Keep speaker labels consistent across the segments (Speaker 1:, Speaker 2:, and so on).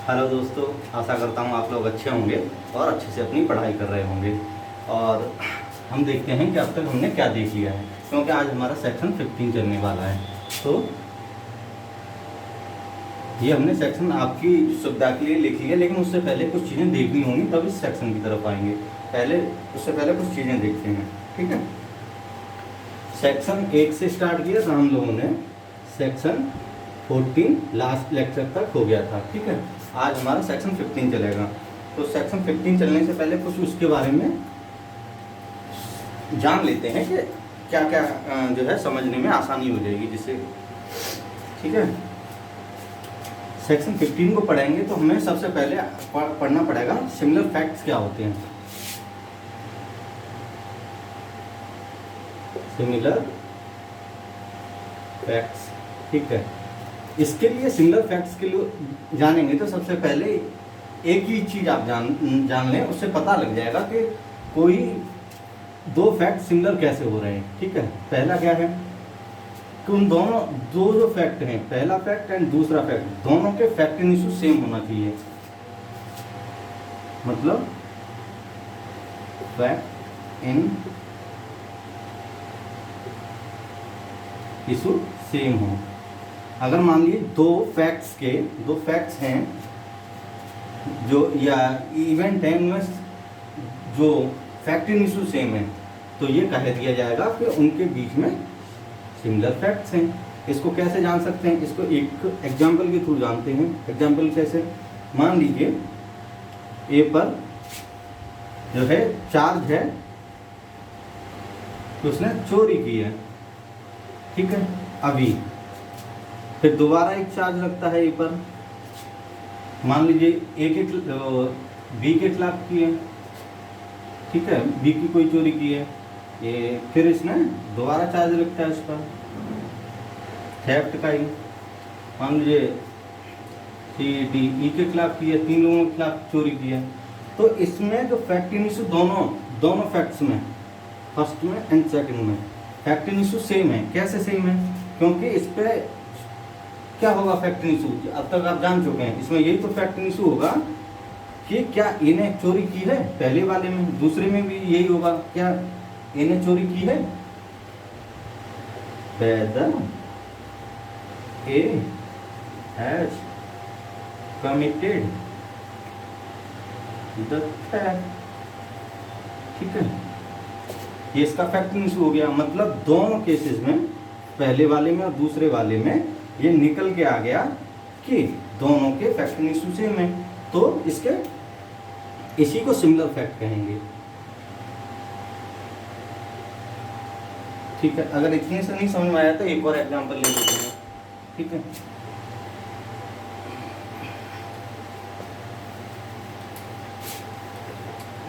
Speaker 1: Hello दोस्तों, आशा करता हूँ आप लोग अच्छे होंगे और अच्छे से अपनी पढ़ाई कर रहे होंगे। और हम देखते हैं कि अब तक हमने क्या देख लिया है, क्योंकि आज हमारा सेक्शन 15 चलने वाला है। तो ये हमने सेक्शन आपकी सुविधा के लिए लिख लिया, लेकिन उससे पहले कुछ चीज़ें देखनी होंगी, तब इस सेक्शन की तरफ आएंगे। उससे पहले कुछ चीज़ें देखते हैं, ठीक है। सेक्शन 1 से स्टार्ट किया था हम लोगों ने, सेक्शन 14 लास्ट लेक्चर तक हो गया था, ठीक है। आज हमारा सेक्शन 15 चलेगा। तो सेक्शन 15 चलने से पहले कुछ उसके बारे में जान लेते हैं कि क्या क्या जो है समझने में आसानी हो जाएगी जिससे, ठीक है। सेक्शन 15 को पढ़ेंगे तो हमें सबसे पहले पढ़ना पड़ेगा सिमिलर फैक्ट्स क्या होते हैं। सिमिलर फैक्ट्स, ठीक है। इसके लिए सिमिलर फैक्ट्स के लिए जानेंगे तो सबसे पहले एक ही चीज़ आप जान लें, उससे पता लग जाएगा कि कोई दो फैक्ट सिमिलर कैसे हो रहे हैं, ठीक है। पहला क्या है कि उन दोनों जो फैक्ट हैं, पहला फैक्ट एंड दूसरा फैक्ट, दोनों के फैक्ट इन इशू सेम होना चाहिए। मतलब फैक्ट इन इशू सेम हो। अगर मान लीजिए दो फैक्ट्स हैं जो, या इवेंट है, उनमें जो फैक्ट इन इशू सेम है, तो ये कह दिया जाएगा कि उनके बीच में सिमिलर फैक्ट्स हैं। इसको कैसे जान सकते हैं? इसको एक एग्जाम्पल के थ्रू जानते हैं। एग्जाम्पल कैसे? मान लीजिए ए पर जो है चार्ज है, तो उसने चोरी की है, ठीक है। अभी फिर दोबारा एक चार्ज लगता है ए पर, मान लीजिए ए के बी के खिलाफ की है, ठीक है। बी की कोई चोरी की है, ये फिर इसने दोबारा चार्ज लगता है इस पर, थेफ्ट का ही। मान लीजिए सी डी ई के खिलाफ की है, 3 लोगों के खिलाफ चोरी की है। तो इसमें जो फैक्ट इन इशू दोनों फैक्ट्स में, फर्स्ट में एंड सेकंड में फैक्ट इन इशू सेम है। कैसे सेम है? क्योंकि इस पे क्या होगा फैक्ट इन इशू, अब तक आप जान चुके हैं। इसमें यही तो फैक्ट इन इशू होगा कि क्या ए ने चोरी की है, पहले वाले में। दूसरे में भी यही होगा, क्या ए ने चोरी की है, whether A has committed the theft, ठीक है। ये इसका फैक्ट इन इशू हो गया। मतलब दोनों केसेस में, पहले वाले में और दूसरे वाले में, ये निकल के आ गया कि दोनों के फैक्ट इन इशू सेम है, तो इसी को सिमिलर फैक्ट कहेंगे, ठीक है। अगर इतने से नहीं समझ में आया तो एक और एग्जांपल ले लेते हैं, ठीक है।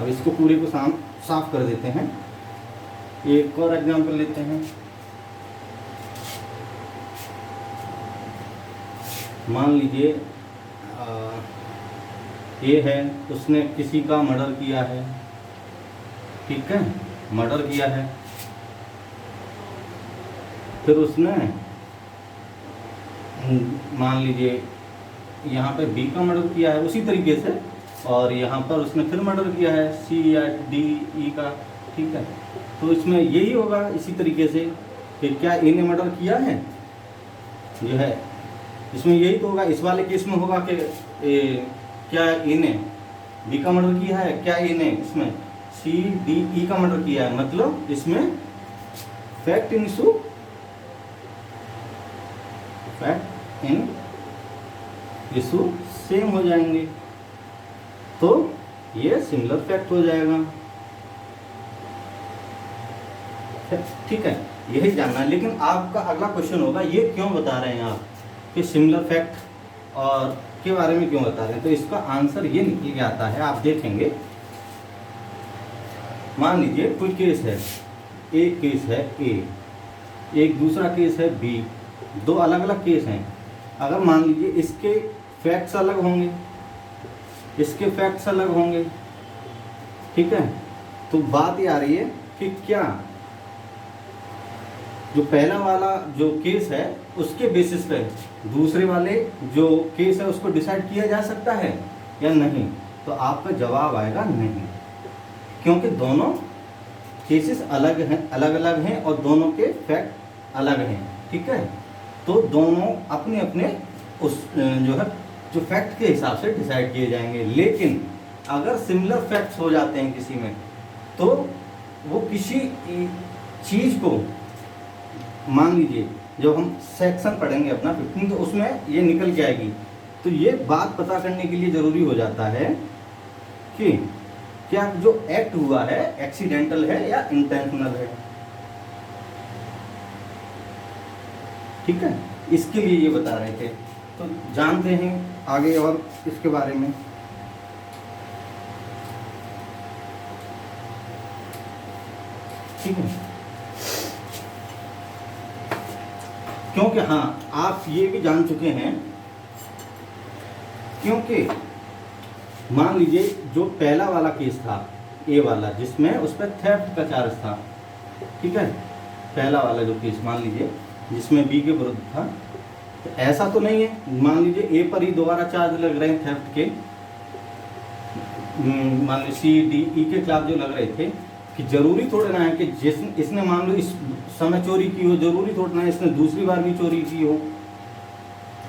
Speaker 1: अब इसको पूरे को साफ कर देते हैं। एक और एग्जांपल लेते हैं। मान लीजिए ये है, उसने किसी का मर्डर किया है, ठीक है, मर्डर किया है। फिर उसने मान लीजिए यहाँ पे बी का मर्डर किया है उसी तरीके से, और यहाँ पर उसने फिर मर्डर किया है सी या डी ई का, ठीक है। तो इसमें यही होगा इसी तरीके से कि क्या ए ने मर्डर किया है, जो है इसमें यही तो होगा। इस वाले केस में होगा कि क्या ए ने बी का मर्डर किया है, क्या ए ने इसमें सी डी ई का मर्डर किया है। मतलब इसमें फैक्ट इन इशू सेम हो जाएंगे, तो ये सिमिलर फैक्ट हो जाएगा, ठीक है। यही जानना है। लेकिन आपका अगला क्वेश्चन होगा, ये क्यों बता रहे हैं आप कि सिमिलर फैक्ट और के बारे में क्यों बता रहे हैं? तो इसका आंसर ये निकल के आता है, आप देखेंगे। मान लीजिए कोई केस है, एक केस है ए, एक दूसरा केस है बी, दो अलग अलग केस हैं। अगर मान लीजिए इसके फैक्ट्स अलग होंगे, इसके फैक्ट्स अलग होंगे, ठीक है। तो बात ये आ रही है कि क्या जो पहला वाला जो केस है उसके बेसिस पे दूसरे वाले जो केस है उसको डिसाइड किया जा सकता है या नहीं, तो आपका जवाब आएगा नहीं, क्योंकि दोनों केसेस अलग हैं, अलग अलग हैं और दोनों के फैक्ट अलग हैं। ठीक है, तो दोनों अपने अपने उस जो है जो फैक्ट के हिसाब से डिसाइड किए जाएंगे। लेकिन अगर सिमिलर फैक्ट्स हो जाते हैं किसी में, तो वो किसी चीज़ को, मान लीजिए जब हम सेक्शन पढ़ेंगे अपना 15 तो उसमें ये निकल के आएगी, तो ये बात पता करने के लिए ज़रूरी हो जाता है कि क्या जो एक्ट हुआ है एक्सीडेंटल है या इंटेंशनल है। ठीक है, इसके लिए ये बता रहे थे। तो जानते हैं आगे और इसके बारे में। ठीक है, क्योंकि हाँ आप ये भी जान चुके हैं, क्योंकि मान लीजिए जो पहला वाला केस था ए वाला जिसमें उस पर थेफ्ट का चार्ज था। ठीक है, पहला वाला जो केस मान लीजिए जिसमें बी के विरुद्ध था, तो ऐसा तो नहीं है मान लीजिए ए पर ही दोबारा चार्ज लग रहे हैं थेफ्ट के, मान लीजिए सी डी ई के खिलाफ जो लग रहे थे, कि जरूरी थोड़ा ना है कि इसने मान लो इस समय चोरी की हो, जरूरी थोड़ा ना है इसने दूसरी बार भी चोरी की हो।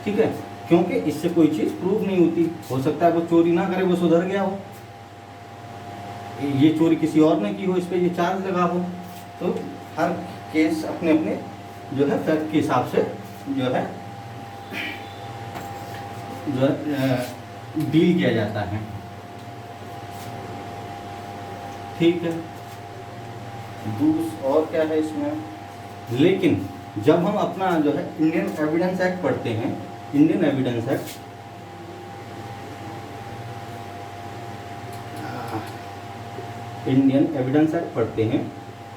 Speaker 1: ठीक है, क्योंकि इससे कोई चीज़ प्रूव नहीं होती, हो सकता है वो चोरी ना करे, वो सुधर गया हो, ये चोरी किसी और ने की हो, इस पर ये चार्ज लगा हो। तो हर केस अपने अपने जो है फैक्ट के हिसाब से जो है डील किया जाता है। ठीक है, और क्या है इसमें, लेकिन जब हम अपना जो है इंडियन एविडेंस एक्ट पढ़ते हैं, इंडियन एविडेंस एक्ट पढ़ते हैं,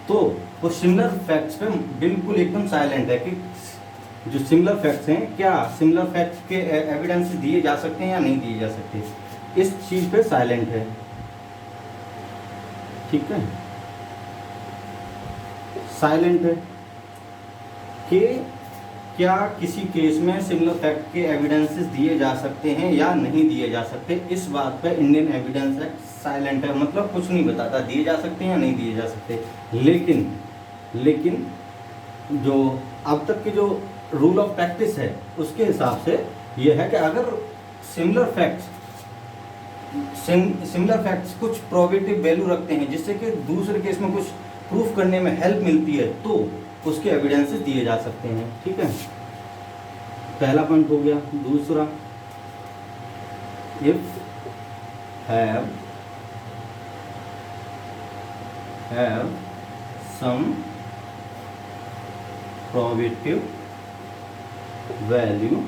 Speaker 1: तो वो सिमिलर फैक्ट्स पे बिल्कुल एकदम साइलेंट है कि जो सिमिलर फैक्ट्स हैं, क्या सिमिलर फैक्ट्स के एविडेंस दिए जा सकते हैं या नहीं दिए जा सकते, इस चीज पे साइलेंट है। ठीक है, साइलेंट है कि क्या किसी केस में सिमिलर फैक्ट के एविडेंसेस दिए जा सकते हैं या नहीं दिए जा सकते, इस बात पे इंडियन एविडेंस एक्ट साइलेंट है, मतलब कुछ नहीं बताता दिए जा सकते हैं या नहीं दिए जा सकते। लेकिन जो अब तक की जो रूल ऑफ प्रैक्टिस है उसके हिसाब से ये है कि अगर सिमिलर फैक्ट्स कुछ प्रोबेटिव वैल्यू रखते हैं जिससे कि दूसरे केस में कुछ प्रूफ करने में हेल्प मिलती है, तो उसके एविडेंसेस दिए जा सकते हैं। ठीक है, पहला पॉइंट हो गया। दूसरा, if have some probative value,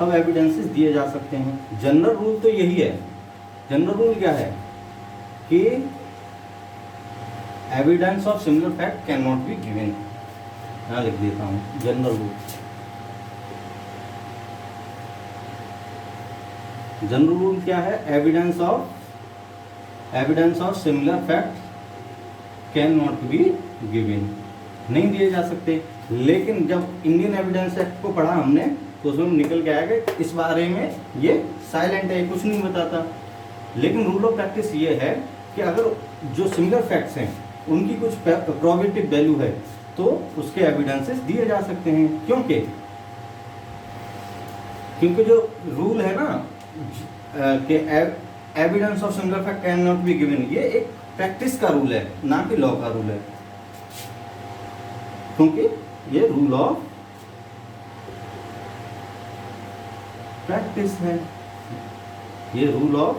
Speaker 1: अब एविडेंसेस दिए जा सकते हैं। जनरल रूल तो यही है। जनरल रूल क्या है कि evidence of similar fact can not be given. यहाँ लिख देता हूँ जनरल रूल। जनरल रूल क्या है, evidence of similar fact can not be given, नहीं दिए जा सकते। लेकिन जब इंडियन एविडेंस एक्ट को पढ़ा हमने तो उसमें निकल के आया कि इस बारे में ये साइलेंट है, कुछ नहीं बताता। लेकिन रूल ऑफ प्रैक्टिस ये है कि अगर जो सिमिलर फैक्ट्स हैं उनकी कुछ प्रोबेटिव वैल्यू है तो उसके एविडेंसेस दिए जा सकते हैं। क्योंकि जो रूल है ना कि evidence of similar fact can not be given, ये एक प्रैक्टिस का रूल है, ना कि लॉ का रूल है। क्योंकि ये रूल ऑफ प्रैक्टिस है, ये रूल ऑफ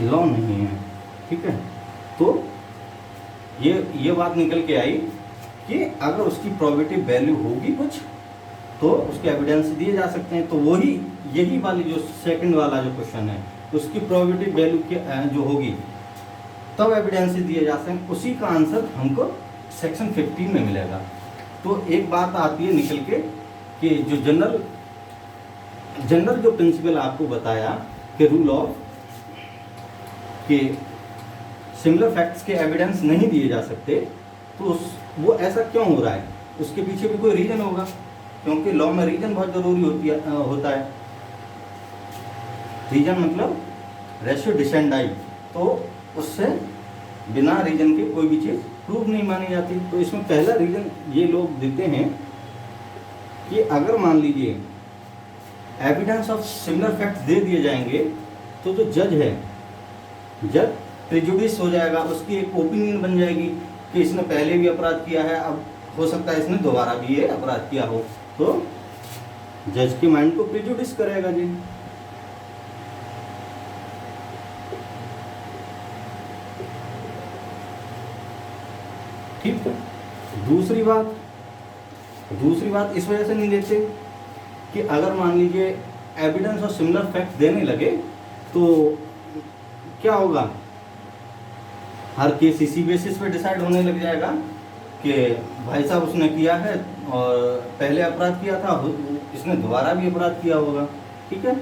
Speaker 1: लॉ नहीं है। ठीक है, तो ये बात निकल के आई कि अगर उसकी प्रोबेटिव वैल्यू होगी कुछ तो उसके एविडेंस दिए जा सकते हैं। तो यही वाली जो सेकंड वाला जो क्वेश्चन है उसकी प्रोबेटिव वैल्यू जो होगी तब एविडेंस दिए जा सकते हैं। उसी का आंसर हमको सेक्शन 15 में मिलेगा। तो एक बात आती है निकल के कि जो जनरल जो प्रिंसिपल आपको बताया कि रूल ऑफ कि सिमिलर फैक्ट्स के एविडेंस नहीं दिए जा सकते, तो वो ऐसा क्यों हो रहा है, उसके पीछे भी कोई रीजन होगा, क्योंकि लॉ में रीजन बहुत जरूरी होता है। रीजन मतलब रेशियो डिसेंडाई, तो उससे बिना रीजन के कोई भी चीज़ प्रूफ नहीं मानी जाती। तो इसमें पहला रीजन ये लोग देते हैं कि अगर मान लीजिए एविडेंस ऑफ सिमिलर फैक्ट्स दे दिए जाएंगे तो जो जज है, जज प्रेजुडिस हो जाएगा, उसकी एक ओपिनियन बन जाएगी कि इसने पहले भी अपराध किया है, अब हो सकता है इसने दोबारा भी ये अपराध किया हो, तो जज के माइंड को प्रेजुडिस करेगा जी। ठीक है। दूसरी बात इस वजह से नहीं देते कि अगर मान लीजिए एविडेंस और सिमिलर फैक्ट देने लगे तो क्या होगा, हर केस इसी बेसिस पे डिसाइड होने लग जाएगा कि भाई साहब उसने किया है और पहले अपराध किया था, इसने दोबारा भी अपराध किया होगा। ठीक है।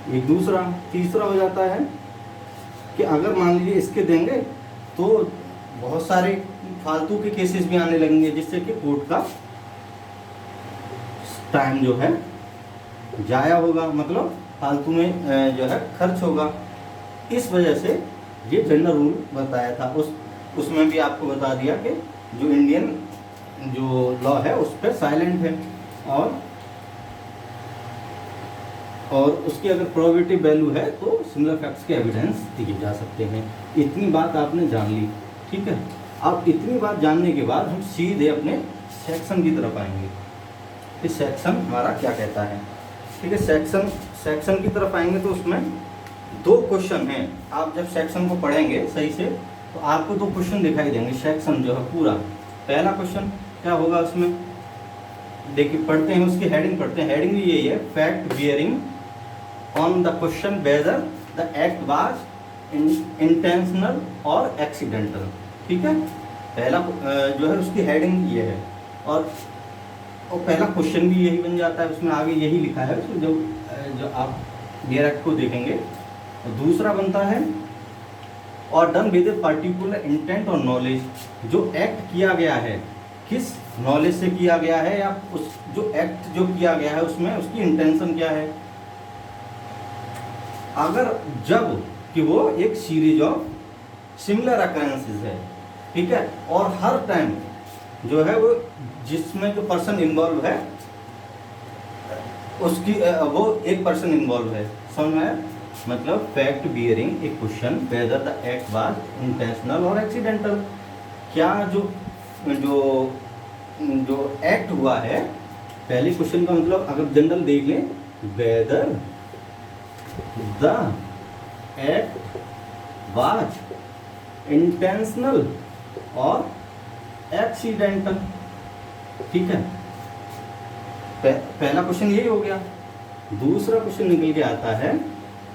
Speaker 1: एक दूसरा तीसरा हो जाता है कि अगर मान लीजिए इसके देंगे तो बहुत सारे फालतू के केसेस भी आने लगेंगे, जिससे कि कोर्ट का टाइम जो है जाया होगा, मतलब फालतू में जो है खर्च होगा। इस वजह से ये जनरल रूल बताया था, उसमें भी आपको बता दिया कि जो इंडियन जो लॉ है उस पर साइलेंट है, और उसकी अगर प्रोबेबिलिटी वैल्यू है तो सिमिलर फैक्ट्स के एविडेंस दिए जा सकते हैं। इतनी बात आपने जान ली। ठीक है। अब इतनी बात जानने के बाद हम सीधे अपने सेक्शन की तरफ आएंगे कि सेक्शन हमारा क्या कहता है। ठीक है। सेक्शन की तरफ आएंगे तो उसमें दो क्वेश्चन हैं। आप जब सेक्शन को पढ़ेंगे सही से तो आपको दो क्वेश्चन दिखाई देंगे। सेक्शन जो है पूरा, पहला क्वेश्चन क्या होगा उसमें, देखिए पढ़ते हैं, उसकी हेडिंग पढ़ते हैं। हेडिंग भी यही है, fact bearing on the question whether the act was intentional और एक्सीडेंटल। ठीक है। पहला जो है उसकी हेडिंग ये है, और पहला क्वेश्चन भी यही बन जाता है, उसमें आगे यही लिखा है। उसमें जो आप डियर एक्ट को देखेंगे। और दूसरा बनता है और done with a particular intent और नॉलेज, जो एक्ट किया गया है किस नॉलेज से किया गया है, या उस जो एक्ट जो किया गया है उसमें उसकी इंटेंशन क्या है। अगर जब कि वो एक सीरीज ऑफ सिमिलर अकरेंसेस है, ठीक है, और हर टाइम जो है वो जिसमें जो पर्सन इन्वॉल्व है उसकी वो एक पर्सन इन्वॉल्व है, समझ में आया। मतलब fact bearing A question whether the act was intentional और एक्सीडेंटल, क्या जो जो जो एक्ट हुआ है, पहले क्वेश्चन का मतलब अगर जनरल देख लें, whether the act was intentional और एक्सीडेंटल। ठीक है। पहला क्वेश्चन यही हो गया। दूसरा क्वेश्चन निकल के आता है,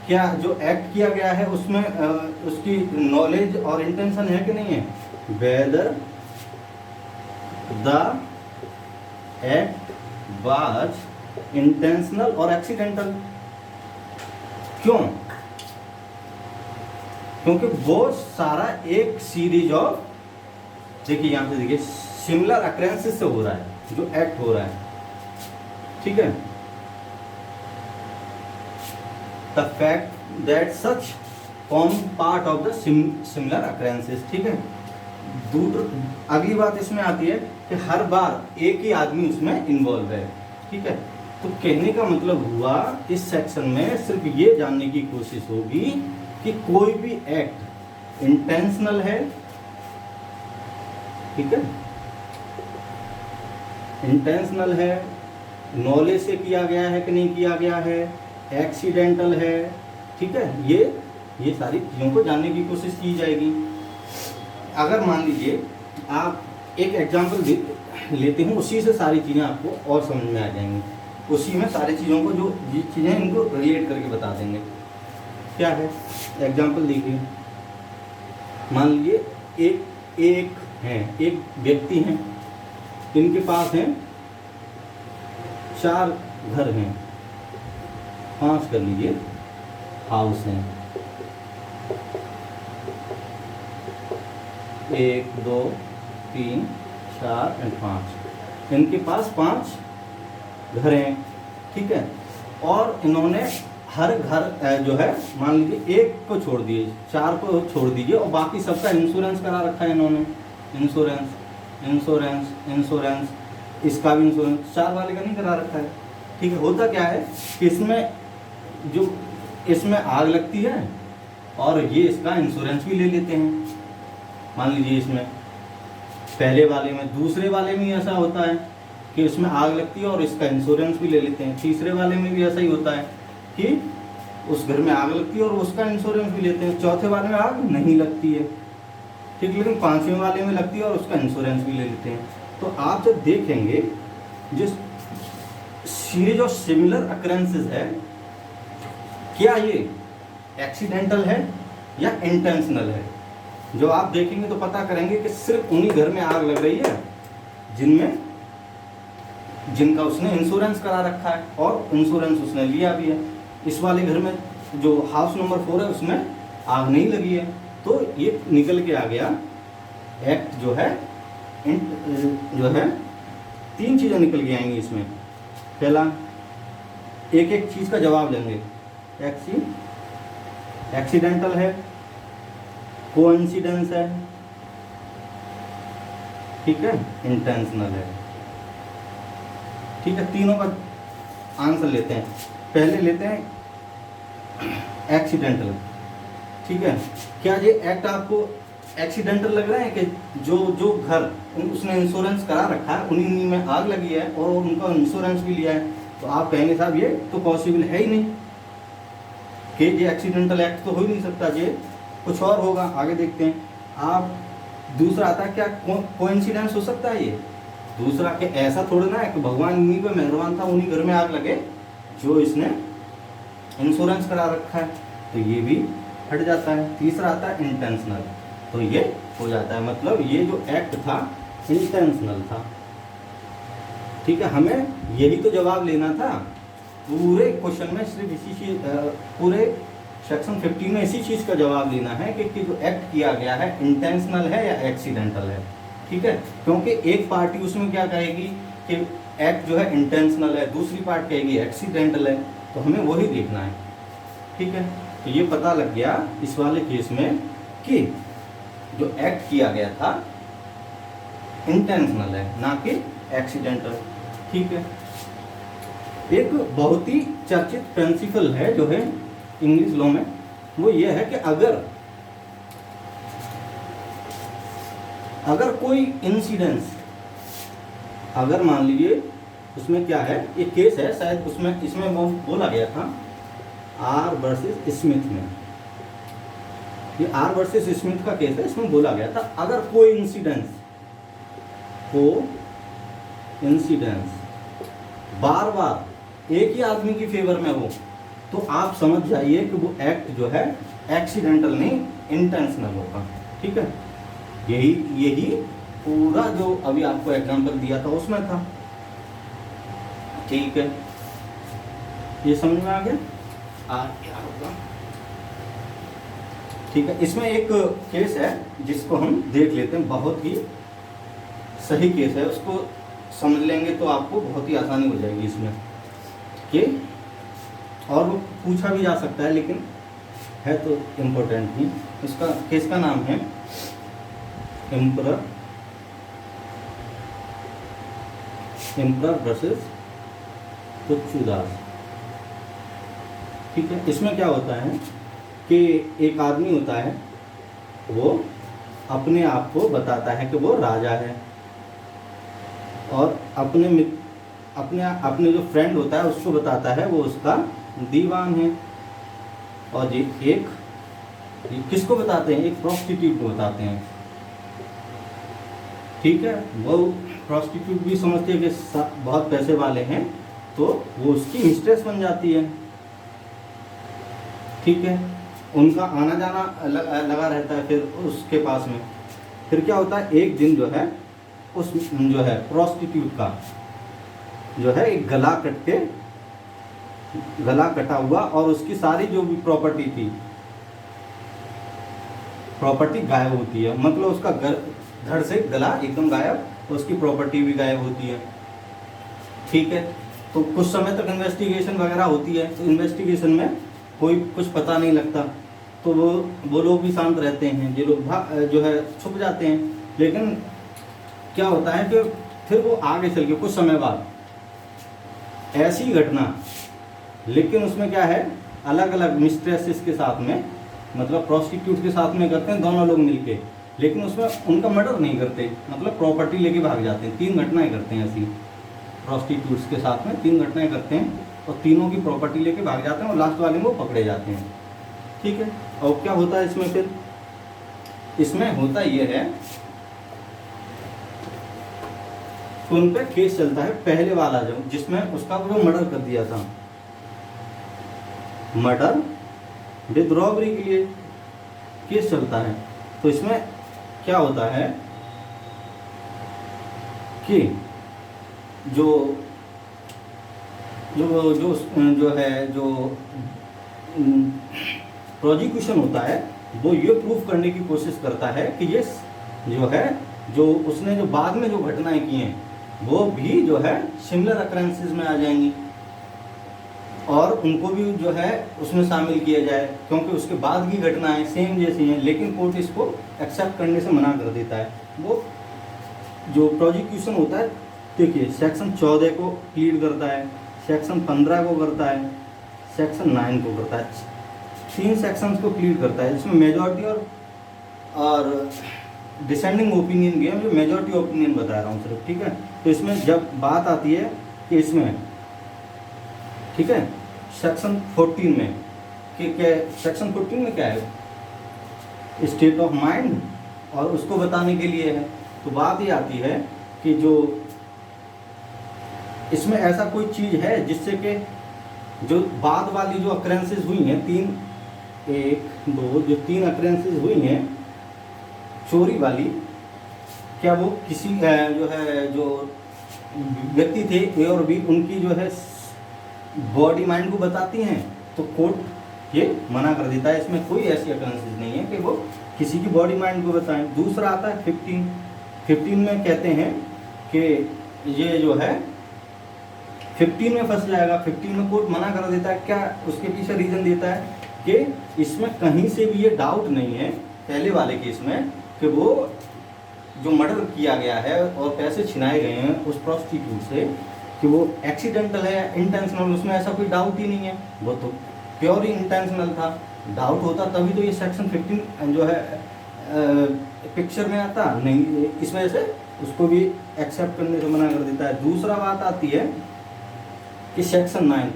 Speaker 1: क्या जो एक्ट किया गया है उसमें उसकी नॉलेज और इंटेंशन है कि नहीं है। Whether the act was intentional और एक्सीडेंटल। क्यों? क्योंकि वो सारा एक सीरीज ऑफ, देखिए यहां पे देखिए, सिमिलर अकरेंसेस से हो रहा है, जो एक्ट हो रहा है। ठीक है। The fact that such form part of the similar occurrences. ठीक है। अगली बात इसमें आती है कि हर बार एक ही आदमी उसमें इन्वॉल्व है। ठीक है। तो कहने का मतलब हुआ, इस सेक्शन में सिर्फ ये जानने की कोशिश होगी कि कोई भी एक्ट इंटेंशनल है, ठीक है, इंटेंशनल है, नॉलेज से किया गया है कि नहीं किया गया है, एक्सीडेंटल है। ठीक है। ये सारी चीज़ों को जानने की कोशिश की जाएगी। अगर मान लीजिए आप एक एग्जांपल लेते हैं, उसी से सारी चीज़ें आपको और समझ में आ जाएंगी। उसी में सारी चीज़ों को, जो चीज़ें इनको रिलेट करके बता देंगे। क्या है एग्जांपल देखिए। मान लीजिए एक व्यक्ति हैं, इनके पास हैं 4 घर हैं, 5 कर लीजिए हाउस हैं। 1 2 3 4 और 5, इनके पास 5 घर हैं, ठीक है। और इन्होंने हर घर जो है मान लीजिए एक को छोड़ दिए, 4 को छोड़ दीजिए, और बाकी सबका इंश्योरेंस करा रखा है इन्होंने। इंश्योरेंस इंश्योरेंस इंश्योरेंस, इसका भी इंश्योरेंस, 4 वाले का नहीं करा रखा है, ठीक है। होता क्या है कि इसमें आग लगती है और ये इसका इंश्योरेंस भी ले लेते हैं। मान लीजिए इसमें पहले वाले में, दूसरे वाले में ऐसा होता है कि इसमें आग लगती है और इसका इंश्योरेंस भी ले लेते हैं। तीसरे वाले में भी ऐसा ही होता है कि उस घर में आग लगती है और उसका इंश्योरेंस भी लेते हैं। चौथे वाले में आग नहीं लगती है, ठीक, लेकिन 5वें वाले में लगती है और उसका इंश्योरेंस भी ले लेते हैं। तो आप जब देखेंगे जिस सीरीज ऑफ सिमिलर अकरेंसेस है, क्या ये एक्सीडेंटल है या इंटेंशनल है, जो आप देखेंगे तो पता करेंगे कि सिर्फ उन्हीं घर में आग लग रही है जिनका उसने इंश्योरेंस करा रखा है और इंश्योरेंस उसने लिया भी है। इस वाले घर में जो हाउस नंबर 4 है उसमें आग नहीं लगी है, तो ये निकल के आ गया एक्ट जो है 3 चीज़ें निकल के आएंगी इसमें। पहला, एक एक चीज़ का जवाब लेंगे। एक्सीडेंटल है, कोइंसिडेंस है, ठीक है, इंटेंशनल है, ठीक है। तीनों का आंसर लेते हैं। पहले लेते हैं एक्सीडेंटल, ठीक है। क्या ये एक्ट आपको एक्सीडेंटल लग रहा है कि जो घर उसने इंश्योरेंस करा रखा है उन्हीं में आग लगी है और उनका इंश्योरेंस भी लिया है, तो आप कहेंगे साहब ये तो पॉसिबल है ही नहीं कि ये एक्सीडेंटल एक्ट तो हो ही नहीं सकता, ये कुछ और होगा। आगे देखते हैं आप। दूसरा आता है, क्या कोइंसिडेंस हो सकता है ये? दूसरा कि ऐसा थोड़ा ना है कि भगवान इन्हीं पे मेहरबान था, उन्हीं घर में आग लगे जो इसने इंश्योरेंस करा रखा है, तो ये भी हट जाता है। तीसरा आता है इंटेंशनल, तो ये हो जाता है, मतलब ये जो एक्ट था इंटेंशनल था, ठीक है। हमें यही तो जवाब लेना था पूरे क्वेश्चन में, सिर्फ इसी चीज, पूरे सेक्शन 15 में इसी चीज़ का जवाब लेना है कि जो एक्ट किया गया है इंटेंशनल है या एक्सीडेंटल है, ठीक है। क्योंकि एक पार्टी उसमें क्या कहेगी कि एक्ट जो है इंटेंशनल है, दूसरी पार्टी कहेगी एक्सीडेंटल है, तो हमें वही देखना है, ठीक है। तो ये पता लग गया इस वाले केस में कि जो एक्ट किया गया था इंटेंशनल है, ना कि एक्सीडेंटल, ठीक है। एक बहुत ही चर्चित प्रिंसिपल है जो है इंग्लिश लॉ में, वो ये है कि अगर कोई इंसिडेंस, अगर मान लीजिए उसमें क्या है, एक केस है शायद इसमें वो बोला गया था आर वर्सेस स्मिथ में, ये आर वर्सेस स्मिथ का केस है, इसमें बोला गया था अगर कोई इंसिडेंस बार बार एक ही आदमी की फेवर में हो, तो आप समझ जाइए कि वो एक्ट जो है एक्सीडेंटल नहीं इंटेंशनल होगा, ठीक है। यही पूरा जो अभी आपको एग्जांपल दिया था उसमें था, ठीक है। ये समझ में आ गया क्या होगा, ठीक है। इसमें एक केस है जिसको हम देख लेते हैं, बहुत ही सही केस है, उसको समझ लेंगे तो आपको बहुत ही आसानी हो जाएगी इसमें कि, और वो पूछा भी जा सकता है लेकिन है तो इम्पोर्टेंट ही। इसका केस का नाम है एम्परर वर्सेस तुच्छुदास, ठीक है। इसमें क्या होता है कि एक आदमी होता है, वो अपने आप को बताता है कि वो राजा है, और अपने जो फ्रेंड होता है उसको बताता है वो उसका दीवान है। और ये किसको बताते हैं? एक प्रोस्टिट्यूट को बताते हैं, ठीक है। वो प्रोस्टिट्यूट भी समझते हैं कि बहुत पैसे वाले हैं, तो वो उसकी मिस्ट्रेस बन जाती है, ठीक है। उनका आना जाना लगा रहता है फिर उसके पास में। फिर क्या होता है, एक दिन जो है उस जो है प्रोस्टिट्यूट का जो है एक गला कटा हुआ और उसकी सारी जो भी प्रॉपर्टी थी प्रॉपर्टी गायब होती है, मतलब उसका धड़ से गला एकदम गायब, उसकी प्रॉपर्टी भी गायब होती है। ठीक है, तो कुछ समय तक इन्वेस्टिगेशन वगैरह होती है, तो इन्वेस्टिगेशन में कोई कुछ पता नहीं लगता, तो वो लोग भी शांत रहते हैं, जो लोग जो है छुप जाते हैं। लेकिन क्या होता है कि फिर वो आगे चल के कुछ समय बाद ऐसी घटना, लेकिन उसमें क्या है, अलग अलग मिस्ट्रेसेस के साथ में, मतलब प्रोस्टिट्यूट के साथ में करते हैं दोनों लोग मिलके, लेकिन उसमें उनका मर्डर नहीं करते, मतलब प्रॉपर्टी लेके भाग जाते हैं। 3 घटनाएं करते हैं ऐसी, प्रोस्टिट्यूट्स के साथ में 3 घटनाएं करते हैं और तीनों की प्रॉपर्टी लेके भाग जाते हैं और लास्ट वाले में वो पकड़े जाते हैं। ठीक है, और क्या होता है इसमें, फिर इसमें होता ये है कि उन पे केस चलता है, पहले वाला जो जिसमें उसका वो मर्डर कर दिया था, मर्डर विद रॉबरी के लिए केस चलता है। तो इसमें क्या होता है कि जो जो जो जो है जो प्रोसिक्यूशन होता है वो ये प्रूव करने की कोशिश करता है कि ये जो है, जो उसने जो बाद में जो घटनाएं की हैं वो भी जो है सिमिलर अकरेंसेस में आ जाएंगी और उनको भी जो है उसमें शामिल किया जाए, क्योंकि उसके बाद की घटनाएं सेम जैसी हैं, लेकिन कोर्ट इसको एक्सेप्ट करने से मना कर देता है। वो जो प्रोसिक्यूशन होता है, देखिए सेक्शन 14 को प्लीड करता है, सेक्शन 15 को करता है, सेक्शन 9 को करता है, 3 सेक्शंस को प्लीड करता है। इसमें मेजॉरिटी और डिसेंडिंग ओपिनियन भी है, मैं मेजॉरिटी ओपिनियन बता रहा हूँ सिर्फ। ठीक है, तो इसमें जब बात आती है कि इसमें, ठीक है, सेक्शन 14 में कि क्या, सेक्शन 14 में क्या है, स्टेट ऑफ माइंड, और उसको बताने के लिए है। तो बात ये आती है कि जो इसमें ऐसा कोई चीज़ है जिससे कि जो बाद वाली जो अक्रेंसेस हुई हैं, 3 अक्रेंसेस हुई हैं चोरी वाली, क्या वो किसी जो है जो व्यक्ति थे ए और बी, उनकी जो है बॉडी माइंड को बताती हैं, तो कोर्ट ये मना कर देता है। इसमें कोई ऐसी अक्रेंसेस नहीं है कि वो किसी की बॉडी माइंड को बताएं। दूसरा आता है 15 में कहते हैं कि ये जो है 15 में फंस जाएगा। 15 में कोर्ट मना कर देता है। क्या उसके पीछे रीजन देता है कि इसमें कहीं से भी ये डाउट नहीं है पहले वाले केस में कि वो जो मर्डर किया गया है और पैसे छिनाए गए हैं उस प्रोस्टिट्यूट से, कि वो एक्सीडेंटल है या इंटेंशनल, उसमें ऐसा कोई डाउट ही नहीं है। वो तो प्योर ही इंटेंशनल था। डाउट होता तभी तो ये सेक्शन 15 जो है पिक्चर में आता नहीं, इस वजह से उसको भी एक्सेप्ट करने से मना कर देता है। दूसरा बात आती है कि सेक्शन 9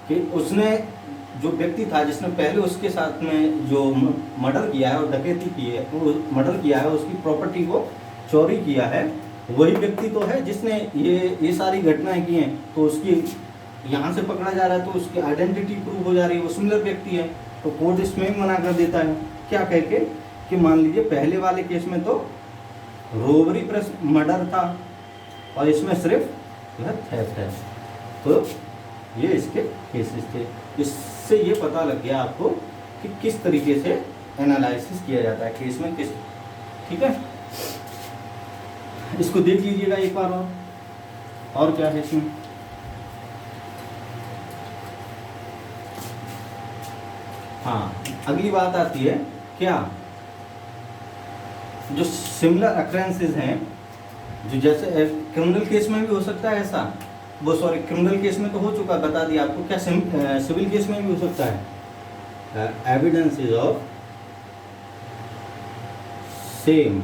Speaker 1: कि उसने जो व्यक्ति था जिसने पहले उसके साथ में जो मर्डर किया है और डकैती की है, वो मर्डर किया है, उसकी प्रॉपर्टी को चोरी किया है, वही व्यक्ति तो है जिसने ये सारी घटनाएं की हैं। तो उसकी यहाँ से पकड़ा जा रहा है तो उसकी आइडेंटिटी प्रूव हो जा रही है, वो सिमिलर व्यक्ति है। तो कोर्ट इसमें भी मना कर देता है। क्या कह के कि मान लीजिए पहले वाले केस में तो रोबरी प्लस मर्डर था और इसमें सिर्फ थेफ्ट है। तो ये इसके केसेस थे। इससे ये पता लग गया आपको कि किस तरीके से एनालिसिस किया जाता है केस में किस। ठीक है, इसको देख लीजिएगा एक बार और क्या है इसमें। हाँ, अगली बात आती है क्या, जो सिमिलर अक्रेंसेस हैं, जो जैसे क्रिमिनल केस में भी हो सकता है ऐसा, वो सॉरी क्रिमिनल केस में तो हो चुका, बता दिया आपको। क्या सिविल केस में भी हो सकता है? Evidences of same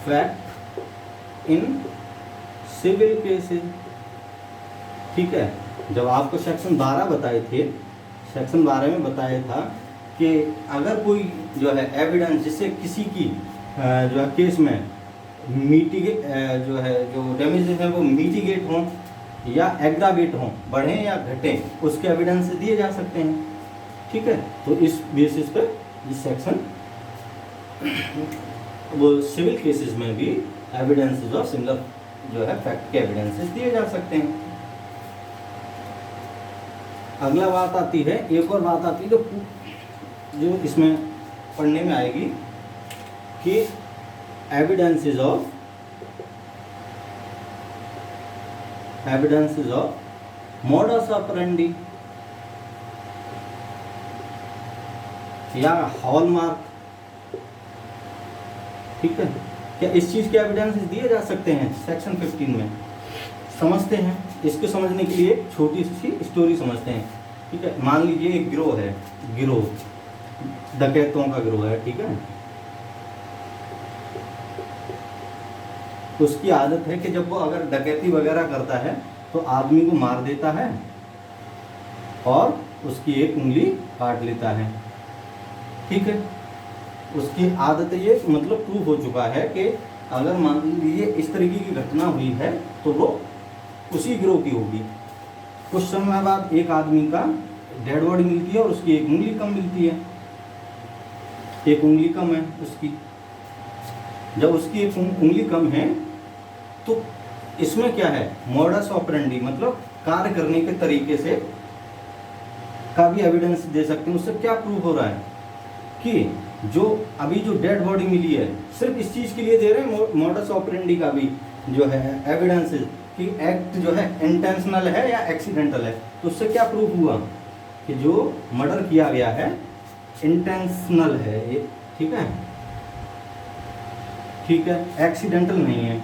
Speaker 1: fact in civil cases. ठीक है, जब आपको सेक्शन 12 बताए थे, सेक्शन 12 में बताया था कि अगर कोई जो है एविडेंस जिससे किसी की जो है केस में मिटिगेट जो है जो डैमेजेस हैं वो मिटिगेट हों या एग्रावेट हों, बढ़ें या घटें, उसके एविडेंस दिए जा सकते हैं। ठीक है, तो इस बेसिस पे इस सेक्शन वो सिविल केसेस में भी एविडेंसेस और सिमिलर जो है फैक्ट के एविडेंसेस दिए जा सकते हैं। अगला बात आती है, एक और बात आती है जो इसमें पढ़ने में आएगी कि एविडेंसेस ऑफ मॉडस ऑपरेंडी या हॉलमार्क, ठीक है। क्या इस चीज के एविडेंसेस दिए जा सकते हैं सेक्शन 15 में? समझते हैं। इसको समझने के लिए एक छोटी सी स्टोरी समझते हैं, ठीक है। मान लीजिए एक गिरोह है, डकैतों का गिरोह है, ठीक है। उसकी आदत है कि जब वो अगर डकैती वगैरह करता है तो आदमी को मार देता है और उसकी एक उंगली काट लेता है, ठीक है। उसकी आदत ये मतलब प्रूव हो चुका है कि अगर मान लीजिए इस तरीके की घटना हुई है तो वो उसी गिरोह की होगी। कुछ समय बाद एक आदमी का डेड बॉडी मिलती है और उसकी एक उंगली कम मिलती है, एक उंगली कम है उसकी। जब उसकी एक उंगली कम है तो इसमें क्या है, मॉडस ऑपरेंडी मतलब कार्य करने के तरीके से का भी एविडेंस दे सकते हैं। उससे क्या प्रूव हो रहा है कि जो अभी जो डेड बॉडी मिली है, सिर्फ इस चीज के लिए दे रहे हैं मॉडस ऑपरेंडी का भी जो है एविडेंस कि एक्ट जो है इंटेंशनल है या एक्सीडेंटल है। तो उससे क्या प्रूव हुआ कि जो मर्डर किया गया है इंटेंशनल है ये, ठीक है, ठीक है, एक्सीडेंटल नहीं है,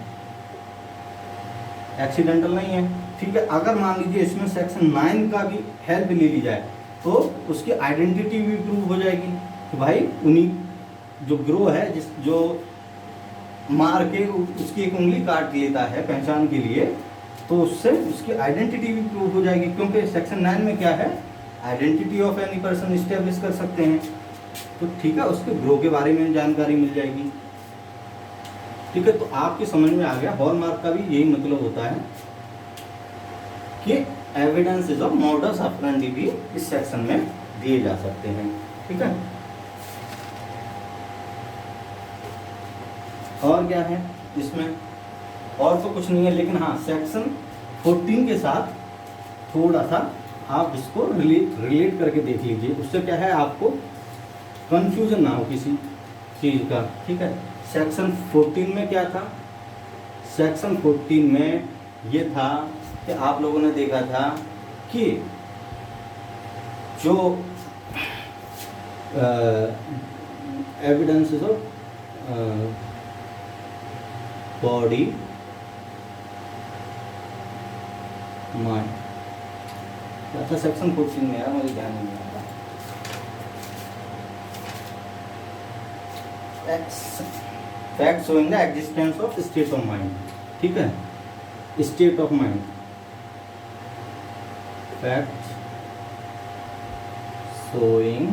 Speaker 1: एक्सीडेंटल नहीं है, ठीक है। अगर मान लीजिए इसमें सेक्शन 9 का भी हेल्प ले ली जाए तो उसकी आइडेंटिटी भी प्रूव हो जाएगी कि भाई उन्हीं जो गिरोह है जो मार के उसकी एक उंगली काट लेता है पहचान के लिए, तो उससे उसकी आइडेंटिटी भी प्रूव हो जाएगी, क्योंकि सेक्शन 9 में क्या है, identity of any person establish कर सकते हैं। तो ठीक है, उसके गिरोह के बारे में जानकारी मिल जाएगी, ठीक है। तो आपकी समझ में आ गया, हॉलमार्क का भी यही मतलब होता है कि एविडेंसेस ऑफ मॉडस ऑपरेंडी भी इस सेक्शन में दिए जा सकते हैं, ठीक है। और क्या है इसमें, और तो कुछ नहीं है, लेकिन हाँ सेक्शन 14 के साथ थोड़ा सा आप इसको रिलेट करके देख लीजिए। उससे क्या है, आपको कंफ्यूजन ना हो किसी चीज़ का, ठीक है। सेक्शन 14 में क्या था, सेक्शन 14 में ये था कि आप लोगों ने देखा था कि जो एविडेंसेस ऑफ बॉडी माइंड, अच्छा सेक्शन 14 में यार मुझे ध्यान नहीं आता, fact showing the existence of state of mind, ठीक है, state of mind, fact showing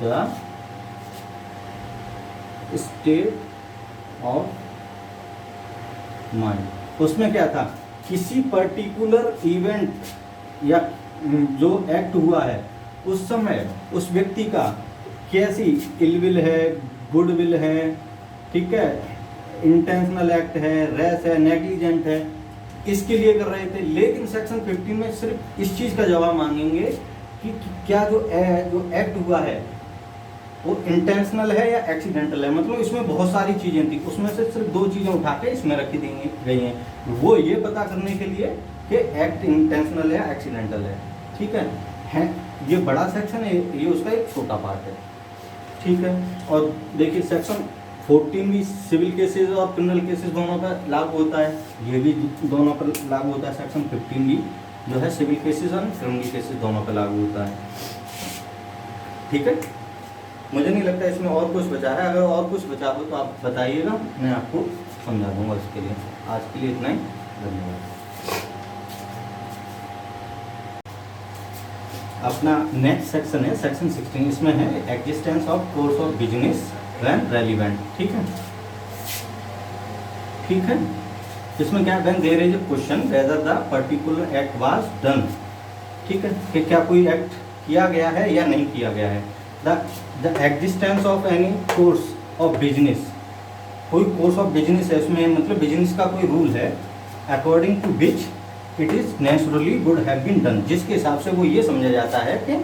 Speaker 1: the state of mind. उसमें क्या था, किसी पर्टिकुलर इवेंट या जो एक्ट हुआ है उस समय उस व्यक्ति का कैसी इलविल है, गुडविल है, ठीक है, इंटेंशनल एक्ट है, रैश है, नेग्लिजेंट है, इसके लिए कर रहे थे। लेकिन सेक्शन 15 में सिर्फ इस चीज़ का जवाब मांगेंगे कि क्या जो एक्ट हुआ है वो इंटेंशनल है या एक्सीडेंटल है। मतलब इसमें बहुत सारी चीज़ें थी, उसमें से सिर्फ 2 चीज़ें उठा के इसमें रखी गई हैं, वो ये पता करने के लिए कि एक्ट इंटेंशनल है या एक्सीडेंटल है, ठीक है। ये बड़ा सेक्शन है, ये उसका एक छोटा पार्ट है, ठीक है। और देखिए सेक्शन 14 भी सिविल केसेस और क्रिमिनल केसेस दोनों पर लागू होता है, ये भी दोनों पर लागू होता है। सेक्शन 15 भी जो है सिविल केसेस और क्रिमिनल केसेस दोनों पर लागू होता है, ठीक है। मुझे नहीं लगता इसमें और कुछ बचा है, अगर और कुछ बचा हो तो आप बताइएगा, मैं आपको समझा दूंगा। इसके लिए आज के लिए इतना ही, धन्यवाद। अपना नेक्स्ट सेक्शन है सेक्शन 16, इसमें है existence of course of business when relevant, ठीक है, ठीक है। इसमें क्या, when there is a question whether the particular act was done, ठीक है, कि क्या कोई एक्ट किया गया है या नहीं किया गया है। The existence of any course of business, कोई कोर्स ऑफ बिजनेस है, उसमें मतलब बिजनेस का कोई रूल है, according to which it is naturally would have been done, जिसके हिसाब से वो ये समझा जाता है कि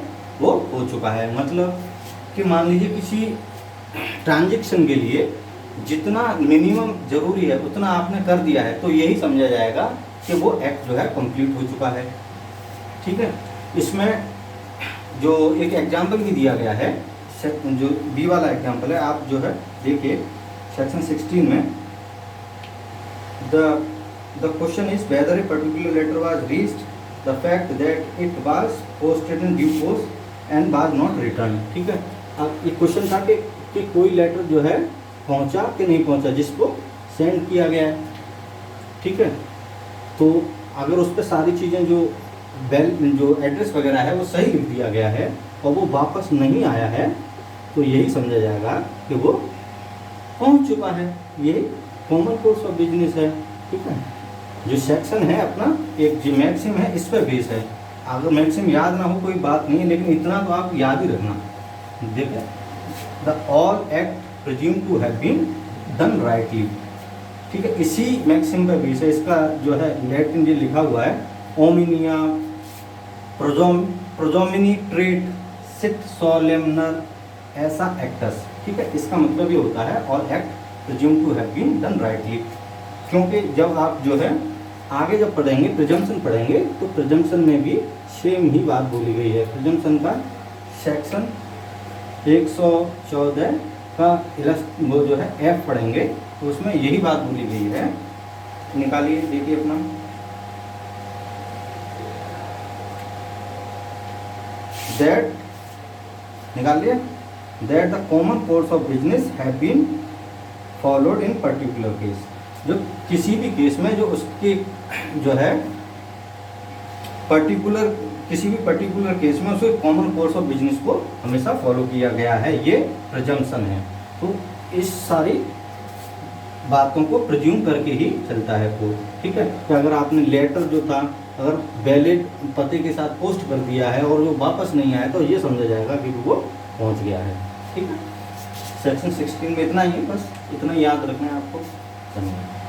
Speaker 1: वो हो चुका है। मतलब कि मान लीजिए किसी ट्रांजैक्शन के लिए जितना मिनिमम जरूरी है उतना आपने कर दिया है, तो यही समझा जाएगा कि वो एक्ट जो है कंप्लीट हो चुका है। ठीक है, इसमें जो एक एग्जाम्पल भी दिया गया है, जो बी वाला एग्जाम्पल है, आप जो है देखिए सेक्शन 16 में the question is whether a particular letter was reached, the fact that it was posted in due course and was not returned। ठीक है, अब ये क्वेश्चन था कि कोई लेटर जो है पहुंचा कि नहीं पहुंचा जिसको सेंड किया गया है। ठीक है, तो अगर उस पर सारी चीज़ें जो एड्रेस वगैरह है वो सही लिख दिया गया है और वो वापस नहीं आया है, तो यही समझा जाएगा कि वो पहुंच चुका है। यही कॉमन कोर्स ऑफ बिजनेस है। ठीक है, जो सेक्शन है अपना एक जो मैक्सिम है इस पर बेस है। अगर मैक्सिम याद ना हो कोई बात नहीं है, लेकिन इतना तो आप याद ही रखना। देखिए, the all act presume to have been done rightly. ठीक है, इसी मैक्सिम पर बेस है। इसका जो है लैटिन जो लिखा हुआ है ओमिनिया प्रोजोमिनी ट्रेट सिट सोलेमनर ऐसा एक्टस। ठीक है, इसका मतलब ये होता है all act presume to have been done rightly. क्योंकि जब आप जो है आगे जब पढ़ेंगे प्रिजम्पशन पढ़ेंगे तो प्रिजम्पशन में भी सेम ही बात बोली गई है। प्रिजम्पशन का सेक्शन 114 का वो जो है एफ पढ़ेंगे तो उसमें यही बात बोली गई है। निकालिए, देखिए अपना दैट, निकालिए that the common course of business have been followed in particular case. जो किसी भी केस में जो उसके जो है किसी भी पर्टिकुलर केस में उसके कॉमन कोर्स ऑफ बिजनेस को हमेशा फॉलो किया गया है, ये प्रिजम्पशन है। तो इस सारी बातों को प्रिज्यूम करके ही चलता है कोर्ट। ठीक है, कि अगर आपने लेटर जो था अगर वैलिड पते के साथ पोस्ट कर दिया है और जो वापस नहीं आया तो ये समझा जाएगा कि वो पहुंच गया है। ठीक है, सेक्शन 16 में इतना ही, बस इतना याद रखना है आपको। धन्यवाद।